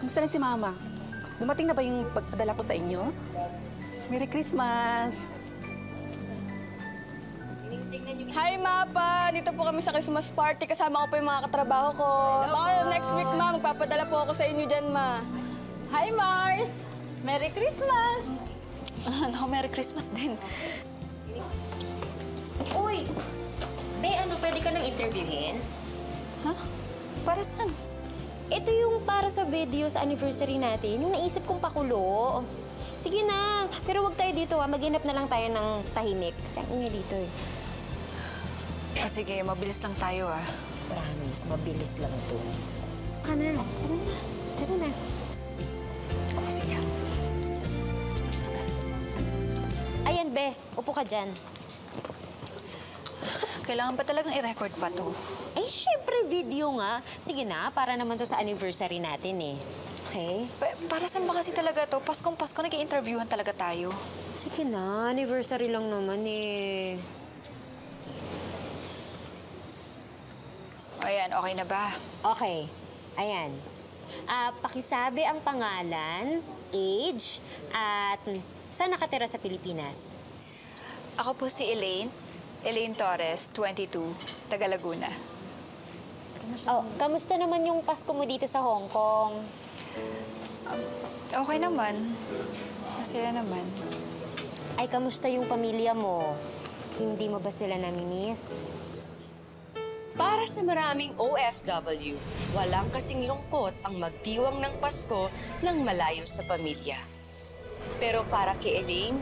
Kumusta na si Mama? Dumating na ba yung pagpadala ko sa inyo? Merry Christmas! Hi, Mapa! Dito po kami sa Christmas party. Kasama ko po yung mga katrabaho ko. Baka next week, Ma, magpapadala po ako sa inyo dyan, Ma. Hi, Mars! Merry Christmas! Naku, Merry Christmas din. Uy! Be, pwede ka nang interviewin? Ha? Para saan? Ito yung para sa video sa anniversary natin, yung naisip kong pakulo. Sige na, pero wag tayo dito mag-inap na lang tayo ng tahimik. Kasi ang ingay dito eh. Sige, mabilis lang tayo Promise, mabilis lang to. Tara na. Tara na. Sige. Ayan, Be. Upo ka dyan. Kailangan ba talagang i-record pa to? Ay, syempre video nga. Sige na, para naman to sa anniversary natin eh. Okay? Para saan ba kasi talaga to? Paskong Pasko, nag-i-interviewhan talaga tayo. Sige na, anniversary lang naman eh. Ayan, okay na ba? Okay. Ayan. Pakisabi ang pangalan, age, at saan nakatira sa Pilipinas? Ako po si Elaine. Elaine Torres, 22, taga Laguna. Oh, kamusta naman yung Pasko mo dito sa Hong Kong? Okay naman. Masaya naman. Ay, kamusta yung pamilya mo? Hindi mo ba sila namimiss? Para sa maraming OFW, walang kasing lungkot ang magdiwang ng Pasko nang malayo sa pamilya. Pero para kay Elaine,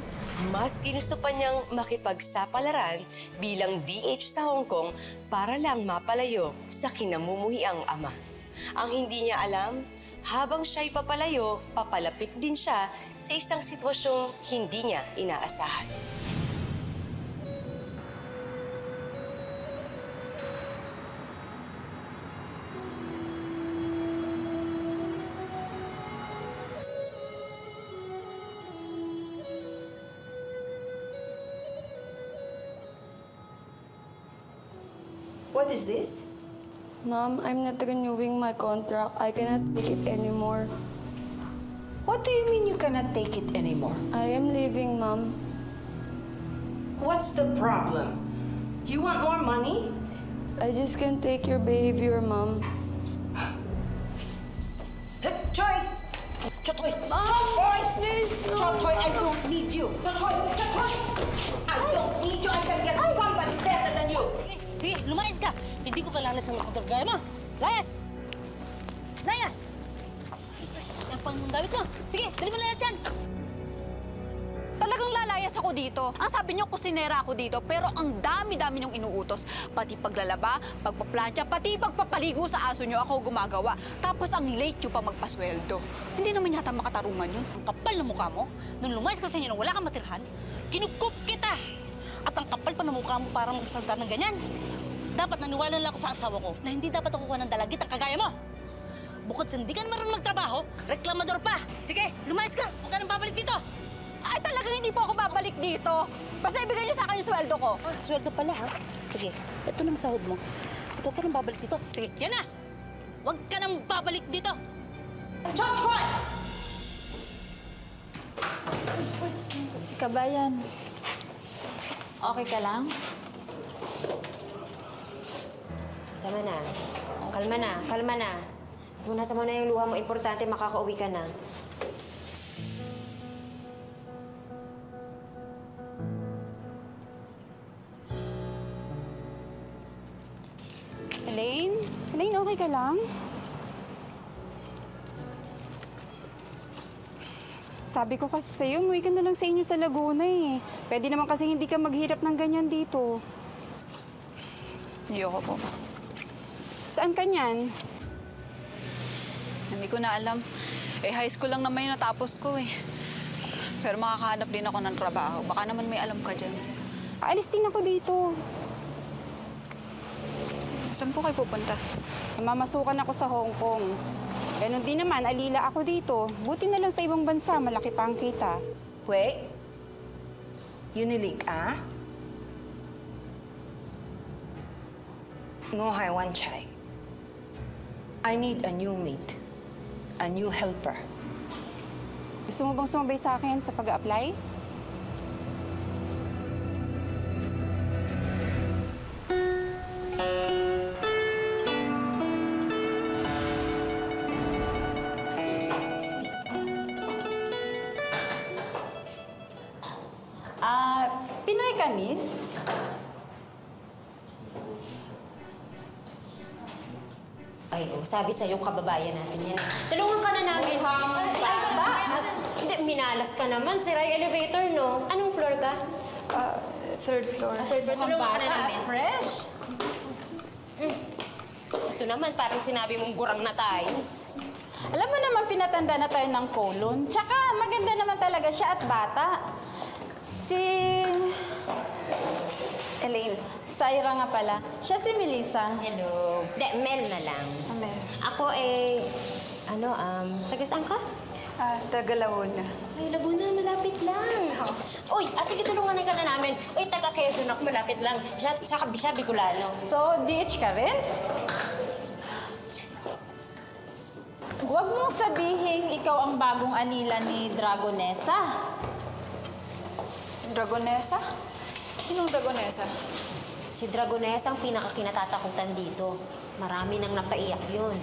mas ginusto pa niyang makipagsapalaran bilang DH sa Hong Kong para lang mapalayo sa kinamumuhiang ama. Ang hindi niya alam, habang siya'y papalayo, papalapit din siya sa isang sitwasyong hindi niya inaasahan. What is this? Ma'am, I'm not renewing my contract. I cannot take it anymore. What do you mean you cannot take it anymore? I am leaving, Ma'am. What's the problem? You want more money? I just can't take your behavior, Ma'am. Choy! Choy! Choy! Please, Choy, I don't need you. Choy! I don't need you. I can get somebody better than you. Sige, lumayas ka! Hindi ko kailangan sa mga kadragaya mo! Layas! Layas! Yan pang mong gamit mo! Sige, dali mo na lahat yan! Talagang lalayas ako dito. Ang sabi niyo, kusinera ako dito, pero ang dami-dami niyong inuutos. Pati paglalaba, pagpaplantya, pati pagpapaligo sa aso niyo ako gumagawa. Tapos ang late niyo pa magpasweldo. Hindi naman yata makatarungan yun. Ang kapal na mukha mo, nung lumayas ka sa inyo nang wala kang matirhan, kinukup kita! At ang kapal pa ng mukha mo para magsalita ng ganyan. Dapat naniwala lang ako sa asawa ko na hindi dapat ako kuha ng dalagit ang kagaya mo. Bukod sa hindi ka na marunong magtrabaho, reklamador pa. Sige, lumayas ka. Huwag ka nang babalik dito. Ay, talagang hindi po ako babalik dito. Basta ibigay niyo sa akin yung sweldo ko. Oh, sweldo pala, ha? Sige, ito na ang sahod mo. Huwag ka nang babalik dito. Sige, yan na. Huwag ka nang babalik dito. Choy! Kabayan, okay ka lang? Tama na. Kalma na. Kalma na. Punasan mo na yung luha mo. Importante, makakauwi ka na. Elaine? Elaine, okay ka lang? Sabi ko kasi sa'yo, umuwi ka na lang sa inyo sa Laguna eh. Pwede naman kasi hindi ka maghirap ng ganyan dito. Ayoko po. Saan ka niyan? Hindi ko na alam. High school lang naman yung natapos ko eh. Pero makakahanap din ako ng trabaho. Baka naman may alam ka dyan. Aalis din ako dito. Saan po kayo pupunta? Mamasukan ako sa Hong Kong. Ganon din naman, alila ako dito. Buti na lang sa ibang bansa, malaki pa ang kita. Wait. Unileak, ah? 我还 one chai. I need a new mate. a new helper. Gusto mo bang sumabay sa akin sa pag-a-apply? Pinoy ka, miss? Ay, sabi sa'yo, kababayan natin yan. Tulungan ka na namin. Hindi, minalas ka naman. Sira yung elevator, no? Anong floor ka? Third floor. Third floor, tulungan ka na namin. Fresh? Ito naman, parang sinabi mong gurang na tayo. Alam mo naman, pinatanda na tayo ng colon. Tsaka, maganda naman talaga siya at bata. Si... Elaine. Syra nga pala. Siya si Melissa. Hello. De, Mel na lang. Mel. Ako taga saan ka? Taga Laguna. Ay, Laguna, malapit lang. Uy, sige, tulungan ka na namin. Uy, taga Quezon ako, malapit lang. Siya Bicolano. So, DH ka rin? Huwag mong sabihin ikaw ang bagong anila ni Dragonesa. Dragonesa? Sinong Dragonesa? Si Dragonesa ang pinakakinatatakutan dito. Marami nang napaiyak yun.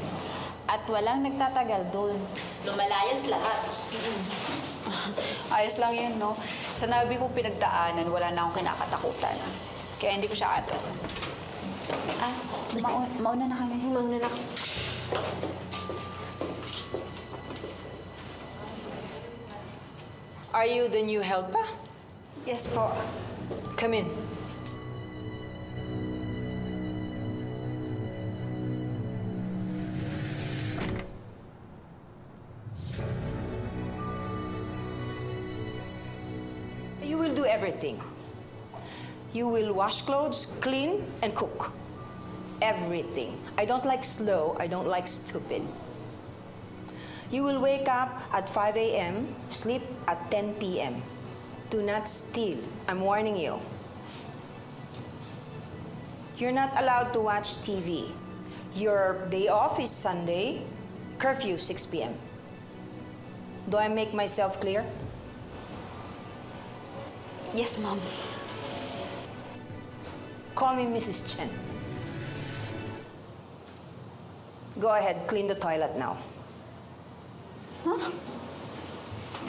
At walang nagtatagal doon. Lumalayas lahat. Ayos lang yun, no? Sa nabi ko pinagdaanan, wala na akong kinakatakutan. Kaya hindi ko siya atrasan. Mauna na kami. Mauna na. Are you the new helper? Yes po. Come in. You will do everything. You will wash clothes, clean, and cook. Everything. I don't like slow. I don't like stupid. You will wake up at 5 a.m., sleep at 10 p.m. Do not steal. I'm warning you. You're not allowed to watch TV. Your day off is Sunday, curfew 6 p.m. Do I make myself clear? Yes, Mom. Call me Mrs. Chen. Go ahead, clean the toilet now. Huh?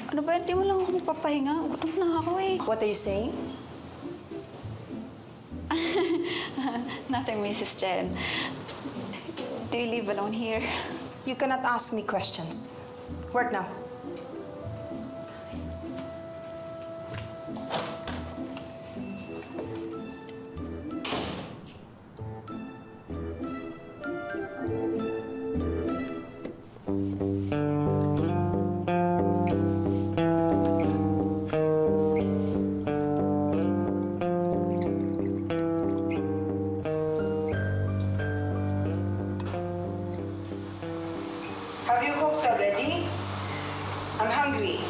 Ano ba? Hindi mo lang ako magpapahinga. Gutom na ako eh. What are you saying? Nothing, Mrs. Chen. Do you live alone here? You cannot ask me questions. Work now. Have you cooked already? I'm hungry.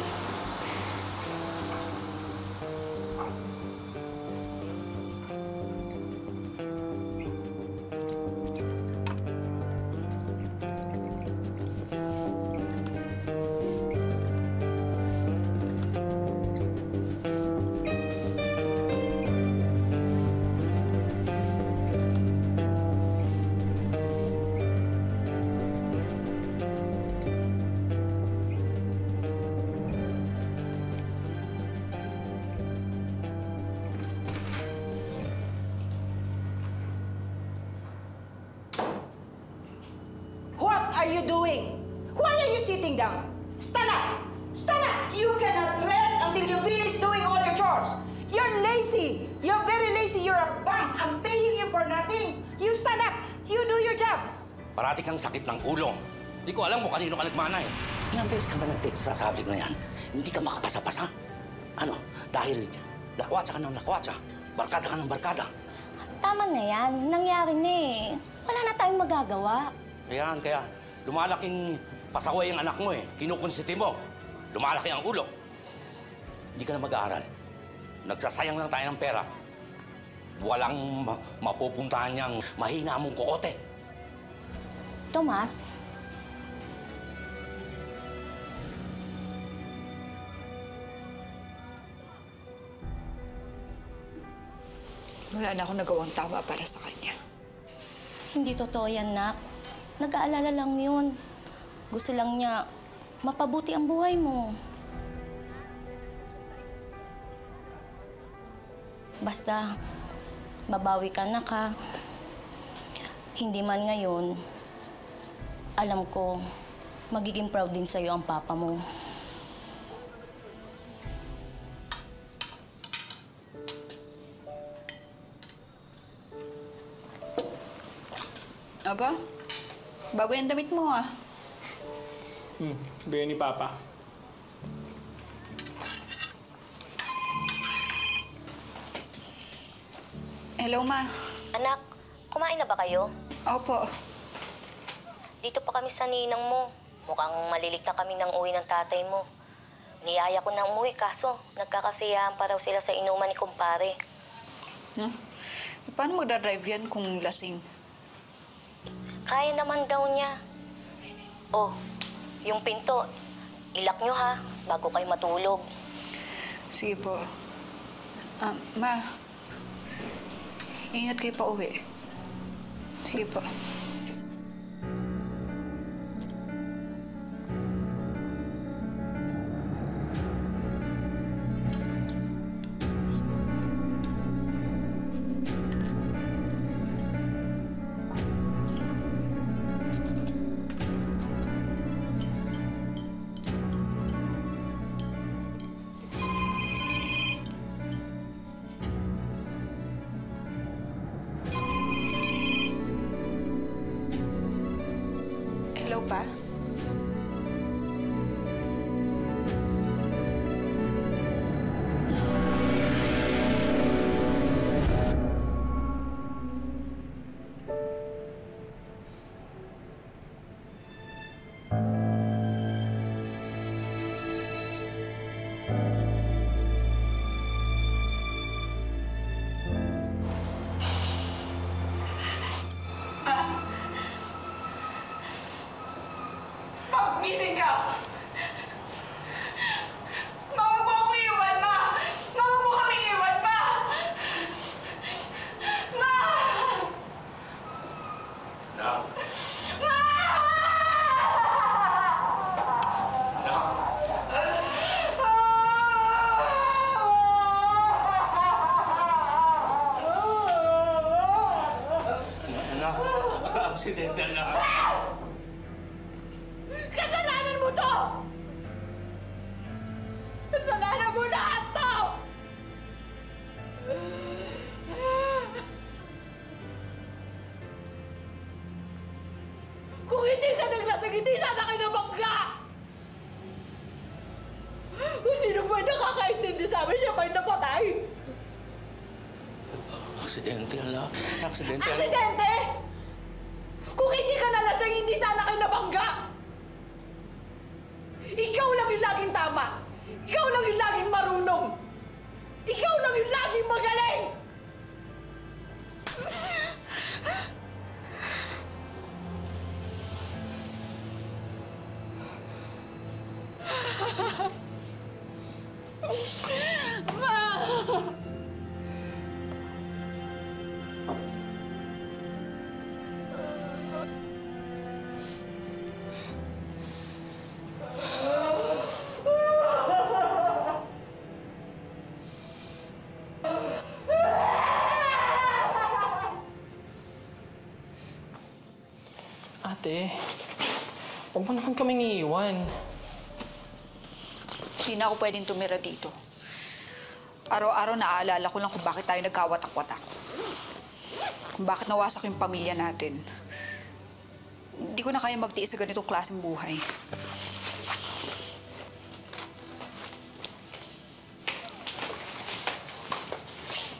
What are you doing? Why are you sitting down? Stand up! Stand up! You cannot rest until you finish doing all your chores. You're lazy. You're very lazy. You're a bum. I'm paying you for nothing. You stand up. You do your job. Parati kang sakit ng ulo. Hindi ko alam kung kanino ka nagmana eh. Ilang beses ka ba nag-text sa subject na yan? Hindi ka makapasa-pasa. Ano? Dahil lakwatsa ka ng lakwatsa. Barkada ka ng barkada. Tama na yan. Nangyari na eh. Wala na tayong magagawa. Ayan, kaya lumalaking pasaway ang anak mo eh. Kinukonsiti mo. Lumalaki ang ulo. Hindi ka na mag-aaral. Nagsasayang lang tayo ng pera. Walang mapupuntahan niyang mahina mong kokote. Tomas, wala na akong nagawang tama para sa kanya. Hindi totoo yan, Nak. Nag-aalala lang yun. Gusto lang niya mapabuti ang buhay mo. Basta, babawi ka, Nak, ha? Hindi man ngayon, alam ko, magiging proud din sa'yo ang papa mo. Aba, bago yung damit mo ah. Bigay ni Papa. Hello, Ma. Anak, kumain na ba kayo? Opo. Dito pa kami sa ninang mo. Mukhang malilik na kami ng uwi ng tatay mo. Niyaya ko na umuwi kaso nagkakasiyahan pa raw sila sa inuman ni kumpare. Paano magdadrive yan kung lasing? Kaya naman daw niya. Oh, yung pinto, ilak nyo ha, bago kayo matulog. Sige po. Ma, ingat kayo pa uwi. Sige po. Hello pa? Gising ka! Ma, wag mo akong iwan, Ma! Ma, wag mo kami iwan, Ma! Ma! Na? Ma! Anak, aksidente na. Kasalanan mo to! Kasalanan mo lahat to! Kung hindi ka naglasing, hindi sana kayo nabangga! Kung sino ba nakakaintindi sa amin, siya ba'y napatay? Aksidente, anak. Aksidente, anak. Aksidente! Kung hindi ka nalasing, hindi sana kayo nabangga! Ikaw lang yung laging tama! Ikaw lang yung laging marunong! Ikaw lang yung laging magaling! Ma! Ate, huwag mo naman kaming iiwan. Hindi na ako pwedeng tumira dito. Araw-araw naaalala ko lang kung bakit tayo nagkawatak-watak. Kung bakit nawasak yung pamilya natin. Hindi ko na kaya magtiis sa ganitong klaseng buhay.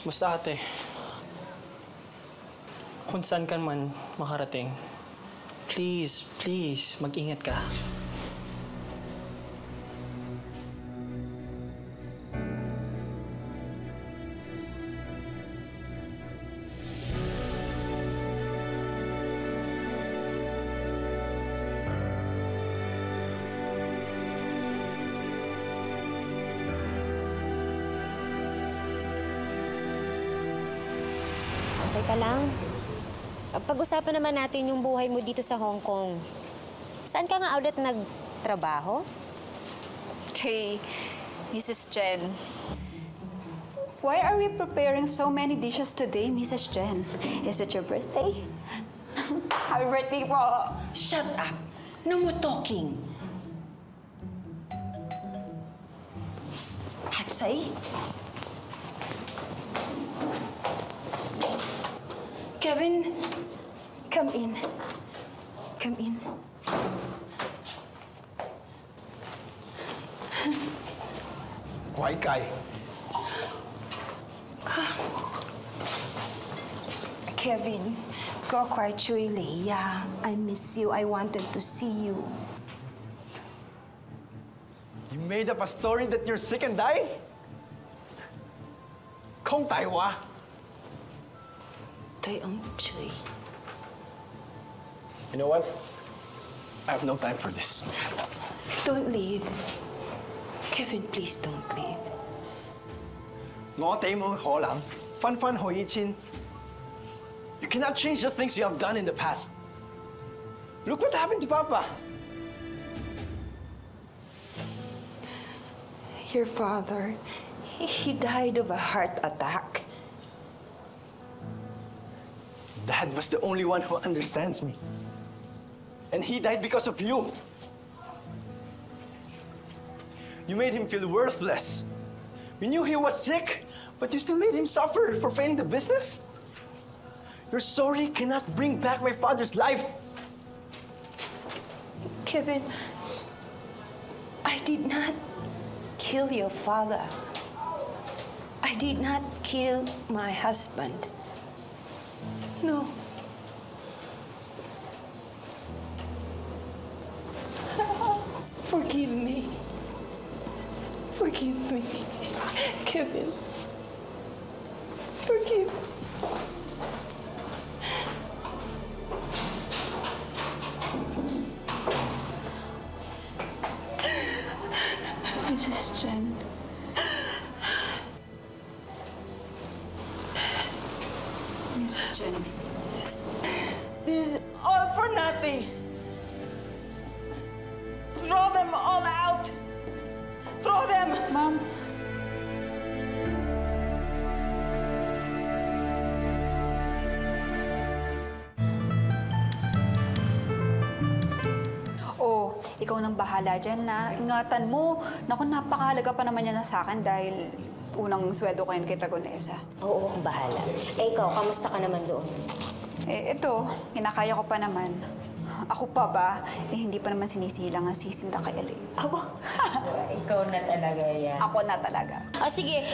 Basta ate, kung saan ka man makarating, please, please, mag-ingat ka. Teka lang. Pag-usapan naman natin yung buhay mo dito sa Hong Kong. Saan ka nga ulit nagtrabaho? Kay Mrs. Chen. Why are we preparing so many dishes today, Mrs. Chen? Is it your birthday? Happy birthday po! Shut up. No more talking. Hatsai? Kevin, come in. Come in. Why, Kai? Kevin, go quite truly. Yeah, I miss you. I wanted to see you. You made up a story that you're sick and dying? Không tài hóa. Tay ông Chui. You know what? I have no time for this. Don't leave. Kevin, please don't leave. 我哋冇可能分分去以前. You cannot change the things you have done in the past. Look what happened to Papa. Your father, he died of a heart attack. Dad was the only one who understands me. And he died because of you. You made him feel worthless. You knew he was sick, but you still made him suffer for failing the business? Your sorry cannot bring back my father's life. Kevin, I did not kill your father. I did not kill my husband. No. Forgive me. Forgive me. Kevin. Forgive me. Mrs. Chen. Mrs. Chen. This is all for nothing. Throw them all out. Throw them. Ma'am. Oh, ikaw nang bahala dyan na. Ingatan mo. Naku, napakahalaga pa naman yan sa akin dahil unang sweldo ko yan kay Dragonesa. Oo, ako bahala. Eh, ikaw, kamusta ka naman doon? Eh, ito, kinakaya ko pa naman. Ako pa ba? Eh, hindi pa naman sinisilang ang sisinda kay Elaine. Abo, ikaw na talaga yan. Ako na talaga. Sige,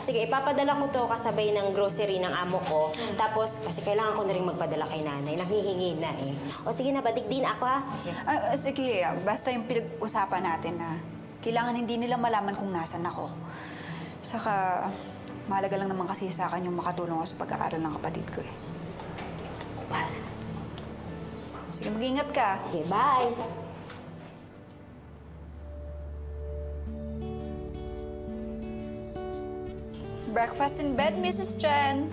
sige, ipapadala ko to kasabay ng grocery ng amo ko. Tapos, kasi kailangan ko na rin magpadala kay nanay. Nanghihingi na eh. O sige na, badig din ako ha. Sige, basta yung pinag-usapan natin na kailangan hindi nila malaman kung nasan ako. Saka, mahalaga lang naman kasi sa akin yung makatulong ako sa pag-aaral ng kapatid ko eh. Sige, mag-ingat ka. Okay, bye. Breakfast in bed, Mrs. Chen.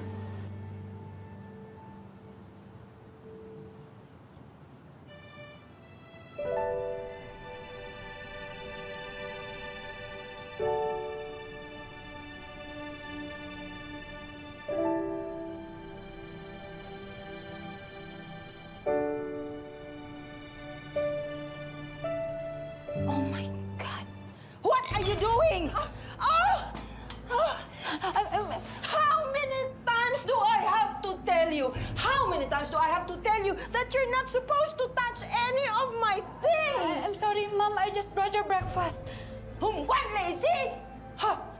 Oh my God. What are you doing? How many times do I have to tell you? How many times do I have to tell you that you're not supposed to touch any of my things? I'm sorry, Mom. I just brought your breakfast. What lazy?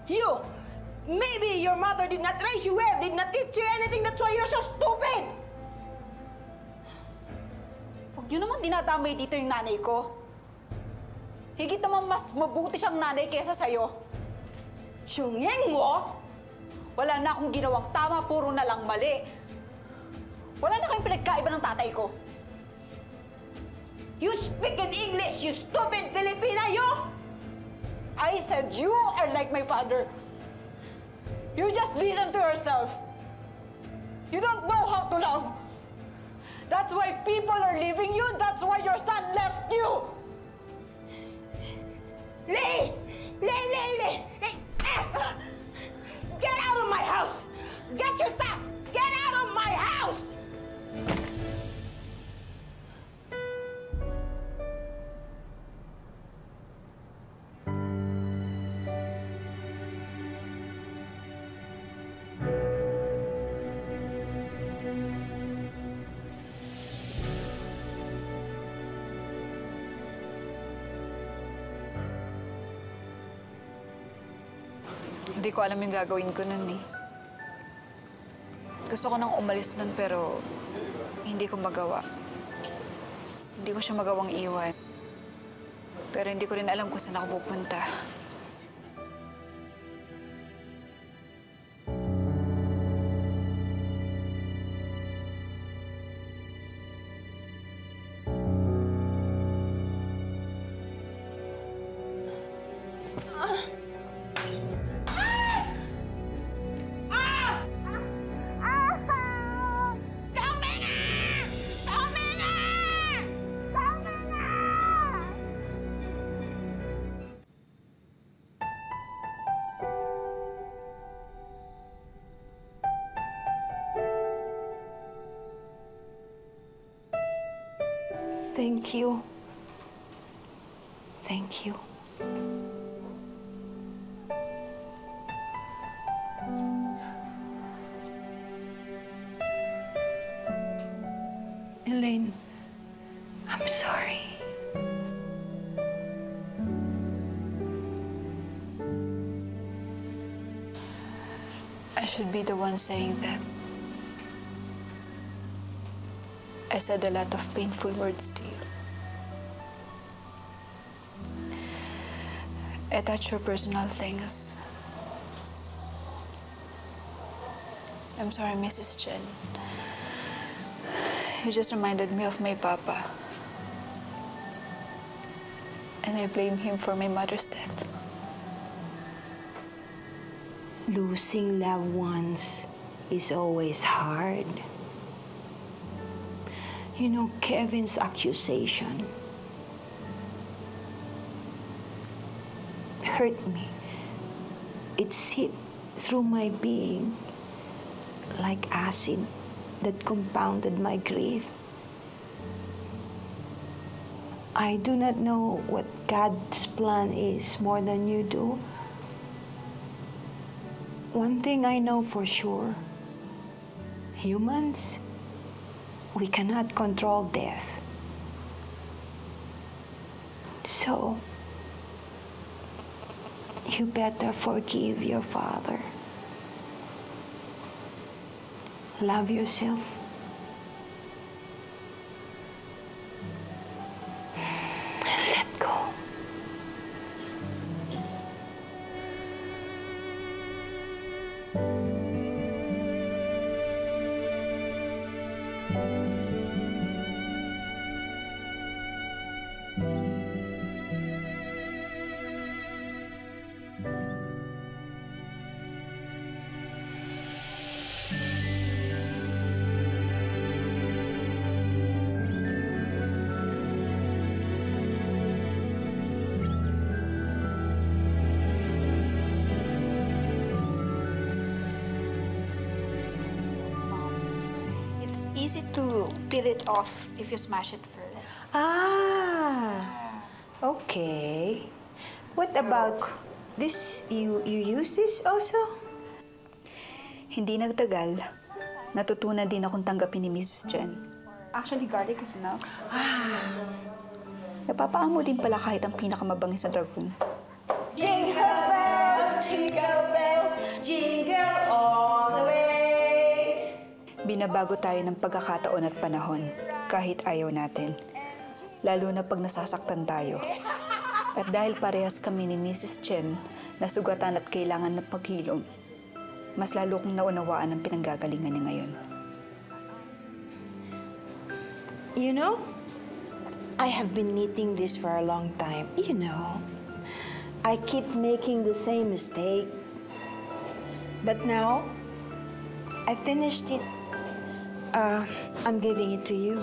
You. Maybe your mother did not raise you well, did not teach you anything. That's why you're so stupid. Huwag niyo naman dinadamay dito yung nanay ko. Higit naman mas mabuti siyang nanay kesa sa'yo. Siyungeng mo? Wala na akong ginawang tama, puro na lang mali. Wala na kayong pinagkaiba ng tatay ko. You speak in English, you stupid Filipina, you! I said you are like my father. You just listen to yourself. You don't know how to love. That's why people are leaving you. That's why your son left you. Lay! Get out of my house! Get your stuff! Get out of my house! Hindi ko alam yung gagawin ko nun eh. Gusto ko nang umalis nun pero hindi ko magawa. Hindi ko siya magawang iwan. Pero hindi ko rin alam kung saan ako pupunta. Thank you. Thank you. Elaine, I'm sorry. I should be the one saying that. I said a lot of painful words to you. I touched your personal things. I'm sorry, Mrs. Chen. You just reminded me of my papa. And I blame him for my mother's death. Losing loved ones is always hard. You know, Kevin's accusation hurt me. It seeped through my being like acid that compounded my grief. I do not know what God's plan is more than you do. One thing I know for sure, humans, we cannot control death. So, you better forgive your father. Love yourself. Let go. It's easy to peel it off if you smash it first. Ah, okay. What about this? You use this also? Hindi nagtagal, natutunan din akong tanggapin ni Mrs. Chen. Actually, garlic is enough. Napapaamo din pala kahit ang pinakamabangis na dragoon. Jingle bells, jingle all the way. Binabago tayo ng pagkakataon at panahon, kahit ayaw natin. Lalo na pag nasasaktan tayo. At dahil parehas kami ni Mrs. Chen na sugatan at kailangan ng paghilom, mas lalo kong naunawaan ang pinanggagalingan niya ngayon. You know, I have been knitting this for a long time. You know, I keep making the same mistake. But now, I finished it. I'm giving it to you.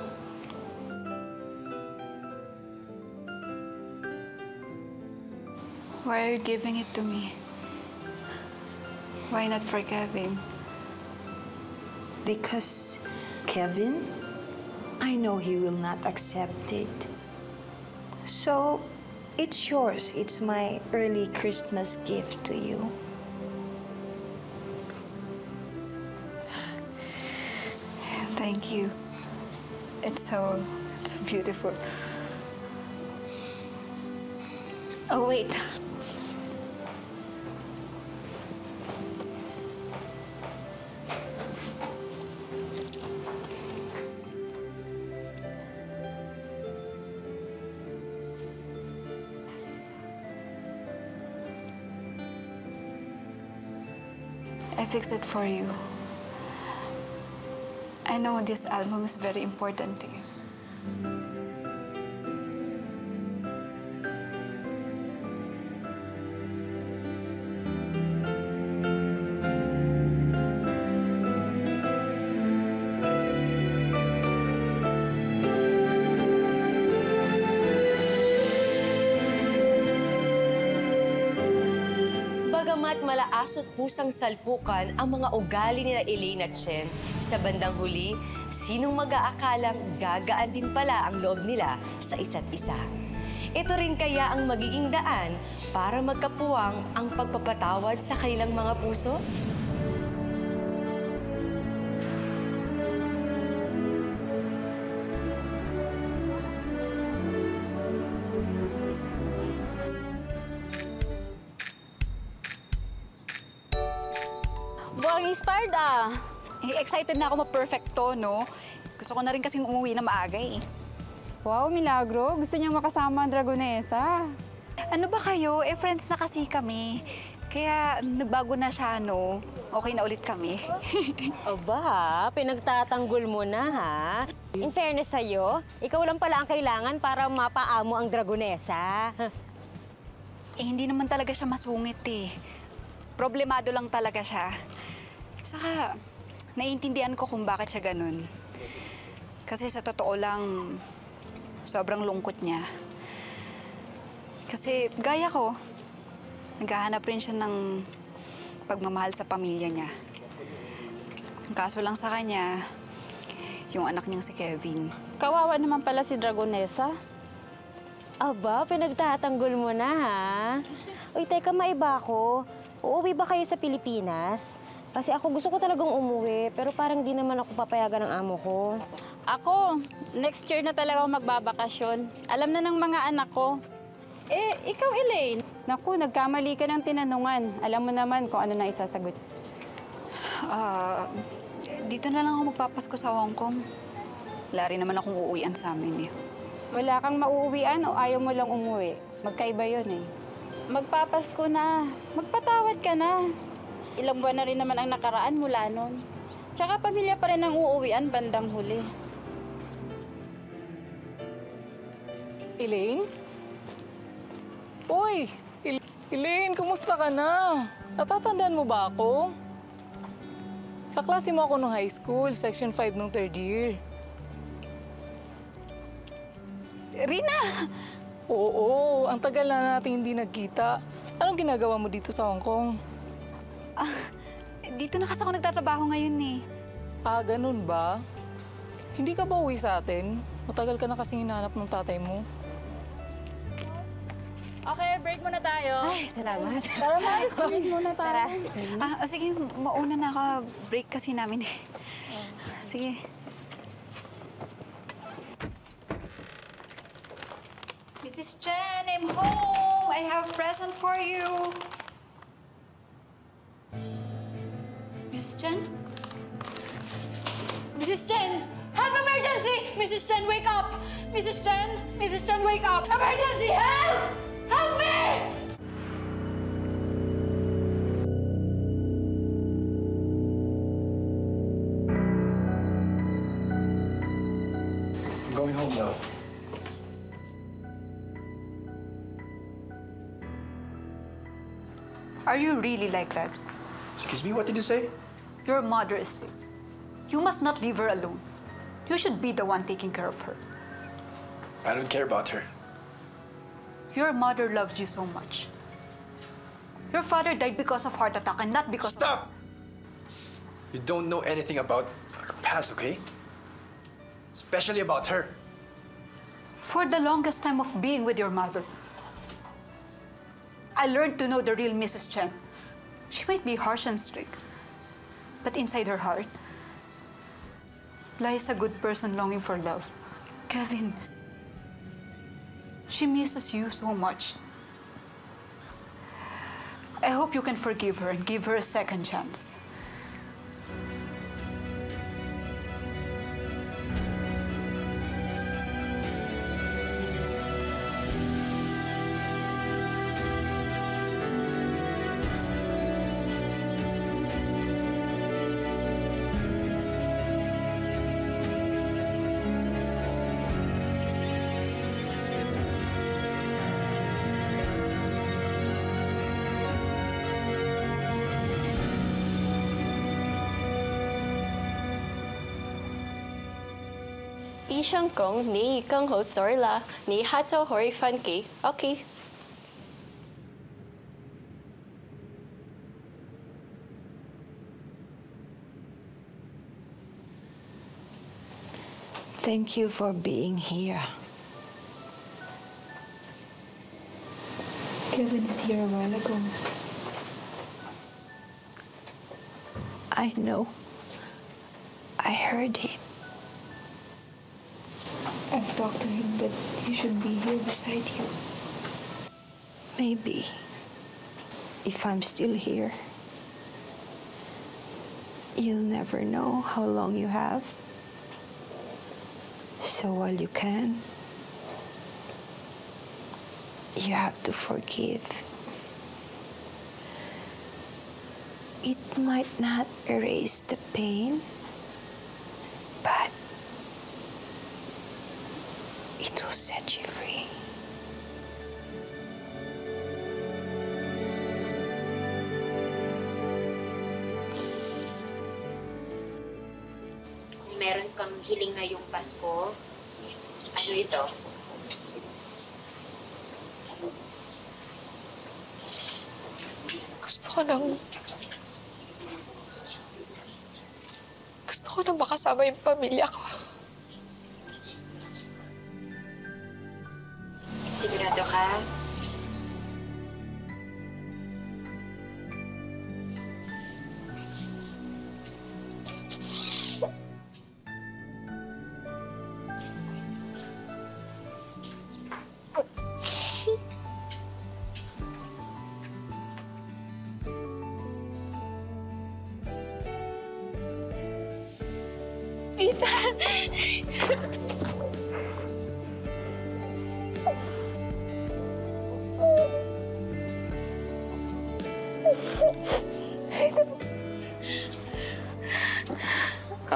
Why are you giving it to me? Why not for Kevin? Because Kevin, I know he will not accept it. So, it's yours. It's my early Christmas gift to you. Thank you. It's so beautiful. Oh, wait. I fixed it for you. I know this album is very important to you. Bagamat malaas at pusang salpukan ang mga ugali nila Elaine at Chen, sa bandang huli, sinong mag-aakalang gagaan din pala ang loob nila sa isa't isa. Ito rin kaya ang magiging daan para magkapuwang ang pagpapatawad sa kanilang mga puso? Buwang inspired ah. Excited na ako ma-perfecto, no? Gusto ko na rin kasing umuwi na maaga eh. Wow, Milagro. Gusto niya makasama ang Dragonesa. Ano ba kayo? Friends na kasi kami. Kaya nagbago na siya, no? Okay na ulit kami. Aba, pinagtatanggol mo na, ha? In fairness sa'yo, ikaw lang pala ang kailangan para mapaamo ang Dragonesa. Hindi naman talaga siya masungit eh. Problemado lang talaga siya. Saka, naiintindihan ko kung bakit siya ganun. Kasi sa totoo lang, sobrang lungkot niya. Kasi gaya ko, naghahanap rin siya ng pagmamahal sa pamilya niya. Ang kaso lang sa kanya, yung anak niyang si Kevin. Kawawa naman pala si Dragonesa. Aba, pinagtatanggol mo na, ha? Uy, teka, maiba ako. Uuwi ba kayo sa Pilipinas? Kasi ako gusto ko talagang umuwi, pero parang di naman ako papayagan ng amo ko. Ako, next year na talaga ako magbabakasyon. Alam na ng mga anak ko. Eh, ikaw, Elaine. Naku, nagkamali ka ng tinanungan. Alam mo naman kung ano na isasagot. Dito na lang ako magpapasko sa Hong Kong. Wala rin naman akong uuwian sa amin eh. Wala kang mauuwian o ayaw mo lang umuwi. Magkaiba yun eh. Magpapasko na. Magpatawad ka na. Ilang buwan na rin naman ang nakaraan mula nun. Tsaka pamilya pa rin ang uuwian bandang huli. Elaine? Uy! Elaine, kumusta ka na? Natatandaan mo ba ako? Kaklase mo ako nung high school, section 5 nung 3rd year. Rina! Oo, ang tagal na natin hindi nagkita. Anong ginagawa mo dito sa Hong Kong? Dito na kasi ako nagtatrabaho ngayon eh. Ah, ganun ba? Hindi ka ba uwi sa atin? Matagal ka na kasing hinahanap ng tatay mo. Okay, break muna tayo. Ay, salamat. Tara, Mars, break muna tayo. Sige, mauna na ako. Break kasi namin eh. Sige. Mrs. Chen, I'm home! I have a present for you. Mrs. Chen? Mrs. Chen! Help! Emergency! Mrs. Chen, wake up! Mrs. Chen! Mrs. Chen, wake up! Emergency! Help! Help me! I'm going home now. Are you really like that? Excuse me, what did you say? Your mother is sick. You must not leave her alone. You should be the one taking care of her. I don't care about her. Your mother loves you so much. Your father died because of heart attack and not because Stop! You don't know anything about her past, okay? Especially about her. For the longest time of being with your mother, I learned to know the real Mrs. Chen. She might be harsh and strict, but inside her heart lies a good person longing for love. Kevin, she misses you so much. I hope you can forgive her and give her a second chance.醫生講你已經好咗啦，你下週可以返機。OK。Thank you for being here. Kevin is here a while ago. I know. I heard him. I've talked to him that he should be here beside you. Maybe. If I'm still here. You'll never know how long you have. So while you can, you have to forgive. It might not erase the pain, but it will set you free. Kung meron kang hiling ngayong Pasko, ano ito? Gusto ko nang makasama yung pamilya ko. Sigurado ka?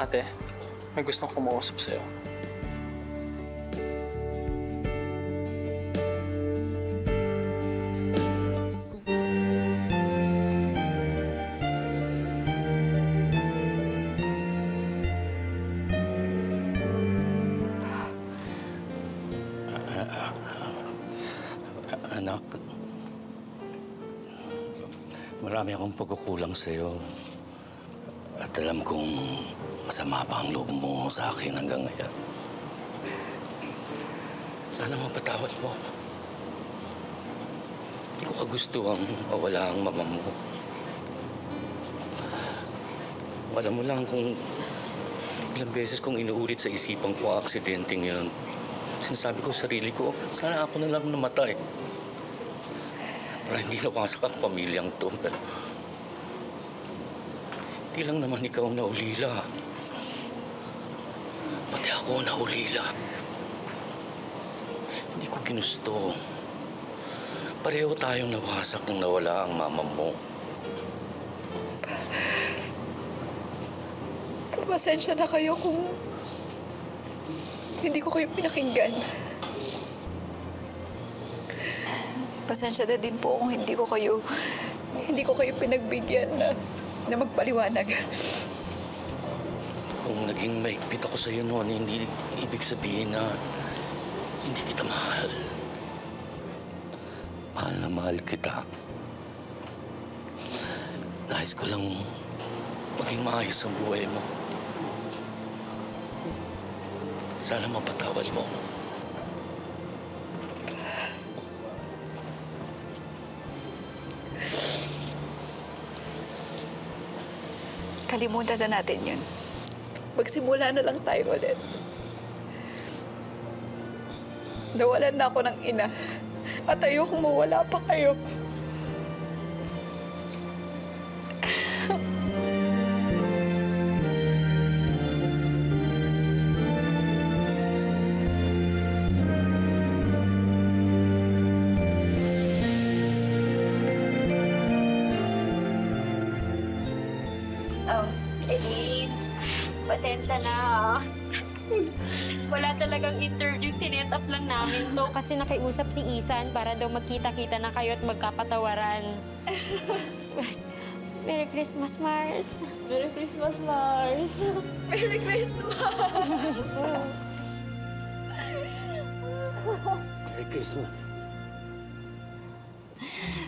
Ate, may gustong kumausap sa'yo. Anak, marami akong pagkukulang sa'yo. At alam kong masama pa ang loob mo sa akin hanggang ngayon. Sana mapatawad mo. Hindi ko kagustuhan mawala ang mama mo. Alam mo lang kung ilang beses kong inuulit sa isipan ko ang aksidenteng yun. Sinasabi ko sa sarili ko, sana ako na lang namatay. Para hindi nawasak ang pamilyang to. Hindi lang naman ikaw naulila. Pati ako naulila. Hindi ko ginusto. Pareho tayong nawasak nang nawala ang mama mo. Pasensya na kayo kung hindi ko kayo pinakinggan. Pasensya na din po kung hindi ko kayo pinagbigyan na magpaliwanag. Kung naging maigpit ako sa'yo noon, hindi ibig sabihin na hindi kita mahal. Mahal na mahal kita. Nais ko lang maging maayos ang buhay mo. Sana mapatawad mo. Kalimutan na natin yun. Magsimula na lang tayo ulit. Nawalan na ako ng ina. At ayokong mawala pa kayo. Eileen, pasensya na ha. Wala talagang interview, sinet up lang namin to kasi nakiusap si Ethan para daw magkita-kita na kayo at magkapatawaran. Merry Christmas, Mars. Merry Christmas, Mars. Merry Christmas! Merry Christmas.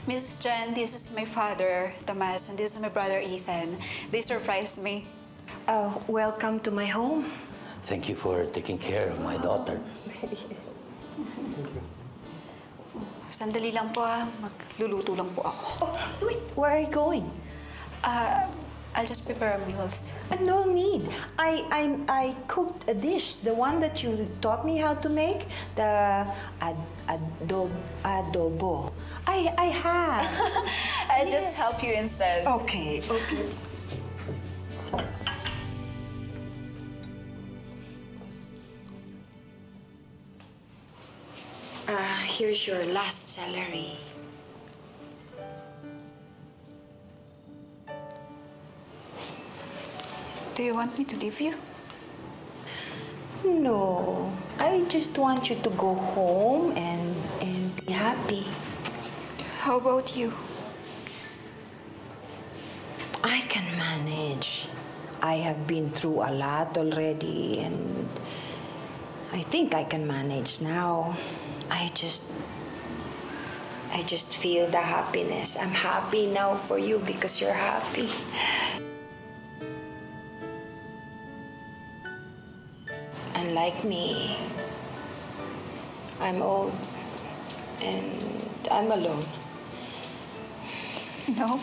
Mrs. Chen, this is my father, Tomas, and this is my brother, Ethan. They surprised me. Welcome to my home. Thank you for taking care of my daughter. Sandali lang po magluluto lang po ako. Oh, wait, where are you going? I'll just prepare meals. No need. I cooked a dish, the one that you taught me how to make, the adobo. I have. I'll just help you instead. Okay. Here's your last salary. Do you want me to leave you? No, I just want you to go home and be happy. How about you? I can manage. I have been through a lot already, and I think I can manage now. I just feel the happiness. I'm happy now for you because you're happy. Unlike me, I'm old and I'm alone. No.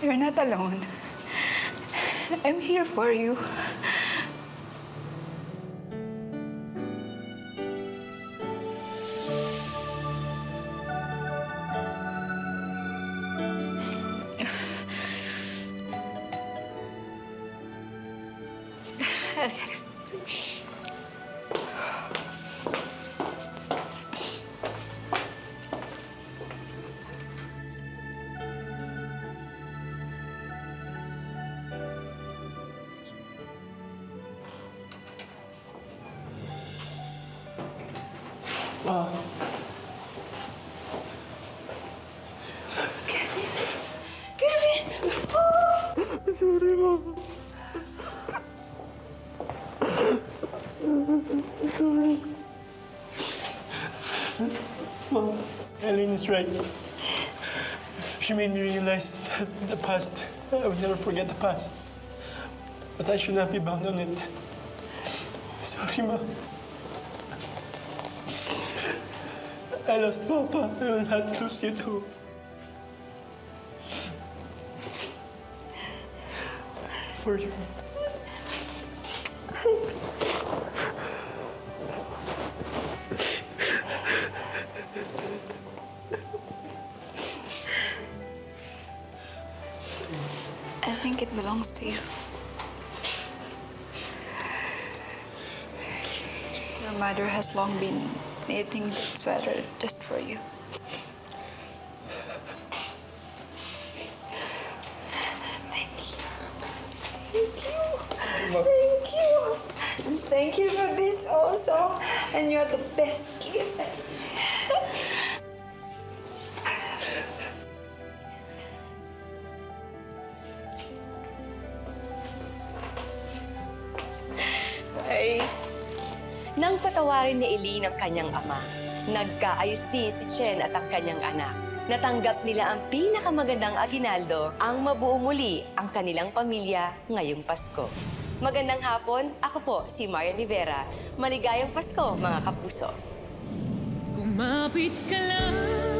You're not alone. I'm here for you. Sorry, Mom. Sorry. Mom, Eileen is right. She made me realize that the past, I would never forget the past. But I should not be bound on it. Sorry, Mom. I lost Papa. I will not lose you too. For you. I think it belongs to you. Your mother has long been knitting that sweater just for you. Thank you. And thank you for this also. And you're the best gift. Nang patawarin ni Eileen ang kanyang ama, nagkaayos din si Chen at ang kanyang anak. Natanggap nila ang pinakamagandang aginaldo, ang mabuo muli ang kanilang pamilya ngayong Pasko. Magandang hapon, ako po si Marian Rivera. Maligayang Pasko, mga kapuso. Kumapit ka lang.